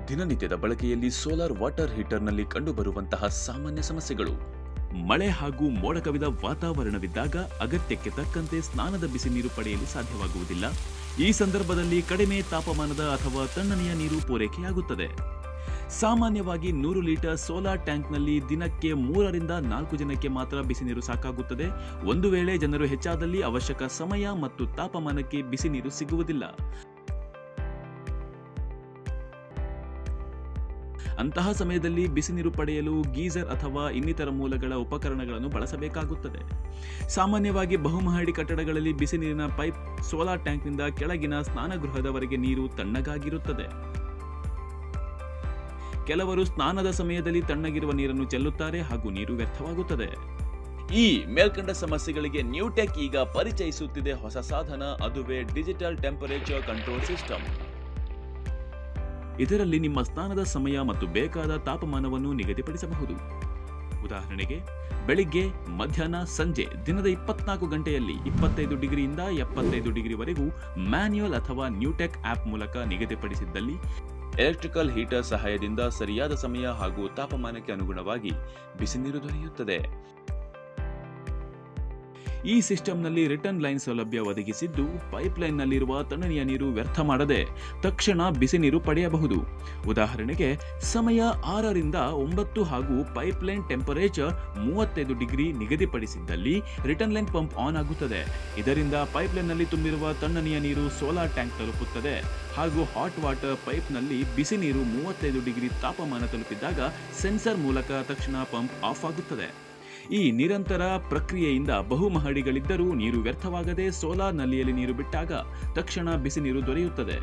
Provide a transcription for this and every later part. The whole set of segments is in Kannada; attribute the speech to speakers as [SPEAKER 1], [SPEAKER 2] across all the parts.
[SPEAKER 1] ದಿನನಿತ್ಯದ ಬಳಕೆಯಲ್ಲಿ ಸೋಲಾರ್ ವಾಟರ್ ಹೀಟರ್ನಲ್ಲಿ ಕಂಡುಬರುವಂತಹ ಸಾಮಾನ್ಯ ಸಮಸ್ಯೆಗಳು. ಮಳೆ ಹಾಗೂ ಮೋಡ ಕವಿದ ವಾತಾವರಣವಿದ್ದಾಗ ಅಗತ್ಯಕ್ಕೆ ತಕ್ಕಂತೆ ಸ್ನಾನದ ಬಿಸಿ ನೀರು ಪಡೆಯಲು ಸಾಧ್ಯವಾಗುವುದಿಲ್ಲ. ಈ ಸಂದರ್ಭದಲ್ಲಿ ಕಡಿಮೆ ತಾಪಮಾನದ ಅಥವಾ ತಣ್ಣನೆಯ ನೀರು ಪೂರೈಕೆಯಾಗುತ್ತದೆ. ಸಾಮಾನ್ಯವಾಗಿ 100 ಲೀಟರ್ ಸೋಲಾರ್ ಟ್ಯಾಂಕ್ನಲ್ಲಿ ದಿನಕ್ಕೆ 3 ರಿಂದ 4 ಜನಕ್ಕೆ ಮಾತ್ರ ಬಿಸಿ ನೀರು ಸಾಕಾಗುತ್ತದೆ. ಒಂದು ವೇಳೆ ಜನರು ಹೆಚ್ಚಾದಲ್ಲಿ ಅವಶ್ಯಕ ಸಮಯ ಮತ್ತು ತಾಪಮಾನಕ್ಕೆ ಬಿಸಿ ನೀರು ಸಿಗುವುದಿಲ್ಲ. ಅಂತಹ ಸಮಯದಲ್ಲಿ ಬಿಸಿ ನೀರು ಪಡೆಯಲು ಗೀಸರ್ ಅಥವಾ ಇನ್ನಿತರ ಮೂಲಗಳ ಉಪಕರಣಗಳನ್ನು ಬಳಸಬೇಕಾಗುತ್ತದೆ. ಸಾಮಾನ್ಯವಾಗಿ ಬಹುಮಹಡಿ ಕಟ್ಟಡಗಳಲ್ಲಿ ಬಿಸಿ ನೀರಿನ ಪೈಪ್ ಸೋಲಾರ್ ಟ್ಯಾಂಕ್ನಿಂದ ಕೆಳಗಿನ ಸ್ನಾನಗೃಹದವರೆಗೆ ನೀರು ತಣ್ಣಗಾಗಿರುತ್ತದೆ. ಕೆಲವರು ಸ್ನಾನದ ಸಮಯದಲ್ಲಿ ತಣ್ಣಗಿರುವ ನೀರನ್ನು ಚೆಲ್ಲುತ್ತಾರೆ ಹಾಗೂ ನೀರು ವ್ಯರ್ಥವಾಗುತ್ತದೆ. ಈ ಮೇಲ್ಕಂಡ ಸಮಸ್ಯೆಗಳಿಗೆ ನ್ಯೂಟೆಕ್ ಈಗ ಪರಿಚಯಿಸುತ್ತಿದೆ ಹೊಸ ಸಾಧನ, ಅದುವೇ ಡಿಜಿಟಲ್ ಟೆಂಪರೇಚರ್ ಕಂಟ್ರೋಲ್ ಸಿಸ್ಟಮ್. ಇದರಲ್ಲಿ ನಿಮ್ಮ ಸ್ನಾನದ ಸಮಯ ಮತ್ತು ಬೇಕಾದ ತಾಪಮಾನವನ್ನು ನಿಗದಿಪಡಿಸಬಹುದು. ಉದಾಹರಣೆಗೆ, ಬೆಳಿಗ್ಗೆ, ಮಧ್ಯಾಹ್ನ, ಸಂಜೆ ದಿನದ 24 ಗಂಟೆಯಲ್ಲಿ 25 ಡಿಗ್ರಿಯಿಂದ 75 ಡಿಗ್ರಿವರೆಗೂ ಮ್ಯಾನ್ಯುಯಲ್ ಅಥವಾ ನ್ಯೂಟೆಕ್ ಆಪ್ ಮೂಲಕ ನಿಗದಿಪಡಿಸಿದ್ದಲ್ಲಿ ಎಲೆಕ್ಟ್ರಿಕಲ್ ಹೀಟರ್ ಸಹಾಯದಿಂದ ಸರಿಯಾದ ಸಮಯ ಹಾಗೂ ತಾಪಮಾನಕ್ಕೆ ಅನುಗುಣವಾಗಿ ಬಿಸಿ ನೀರು ದೊರೆಯುತ್ತದೆ. ಈ ಸಿಸ್ಟಂನಲ್ಲಿ ರಿಟರ್ನ್ ಲೈನ್ ಸೌಲಭ್ಯ ಒದಗಿಸಿದ್ದು, ಪೈಪ್ಲೈನ್ನಲ್ಲಿರುವ ತಣ್ಣನೆಯ ನೀರು ವ್ಯರ್ಥ ಮಾಡದೆ ತಕ್ಷಣ ಬಿಸಿ ನೀರು ಪಡೆಯಬಹುದು. ಉದಾಹರಣೆಗೆ, ಸಮಯ 6 ರಿಂದ 9 ಹಾಗೂ ಪೈಪ್ಲೈನ್ ಟೆಂಪರೇಚರ್ 35 ಡಿಗ್ರಿ ನಿಗದಿಪಡಿಸಿದ್ದಲ್ಲಿ ರಿಟರ್ನ್ ಲೈನ್ ಪಂಪ್ ಆನ್ ಆಗುತ್ತದೆ. ಇದರಿಂದ ಪೈಪ್ಲೈನ್ನಲ್ಲಿ ತುಂಬಿರುವ ತಣ್ಣನೆಯ ನೀರು ಸೋಲಾರ್ ಟ್ಯಾಂಕ್ ತಲುಪುತ್ತದೆ ಹಾಗೂ ಹಾಟ್ ವಾಟರ್ ಪೈಪ್ನಲ್ಲಿ ಬಿಸಿ ನೀರು 35 ಡಿಗ್ರಿ ತಾಪಮಾನ ತಲುಪಿದಾಗ ಸೆನ್ಸರ್ ಮೂಲಕ ತಕ್ಷಣ ಪಂಪ್ ಆಫ್ ಆಗುತ್ತದೆ. ಈ ನಿರಂತರ ಪ್ರಕ್ರಿಯೆಯಿಂದ ಬಹುಮಹಡಿಗಳಿದ್ದರೂ ನೀರು ವ್ಯರ್ಥವಾಗದೆ ಸೋಲಾರ್ ನಲ್ಲಿಯಲ್ಲಿ ನೀರು ಬಿಟ್ಟಾಗ ತಕ್ಷಣ ಬಿಸಿ ನೀರು ದೊರೆಯುತ್ತದೆ.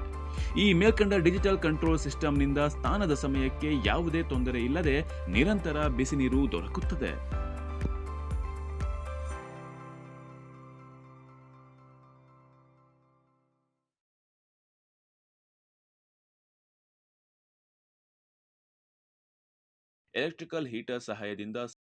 [SPEAKER 1] ಈ ಮೇಲ್ಕಂಡ ಡಿಜಿಟಲ್ ಕಂಟ್ರೋಲ್ ಸಿಸ್ಟಂನಿಂದ ಸ್ನಾನದ ಸಮಯಕ್ಕೆ ಯಾವುದೇ ತೊಂದರೆ ಇಲ್ಲದೆ ನಿರಂತರ ಬಿಸಿ ನೀರು ದೊರಕುತ್ತದೆ. ಎಲೆಕ್ಟ್ರಿಕಲ್ ಹೀಟರ್ ಸಹಾಯದಿಂದ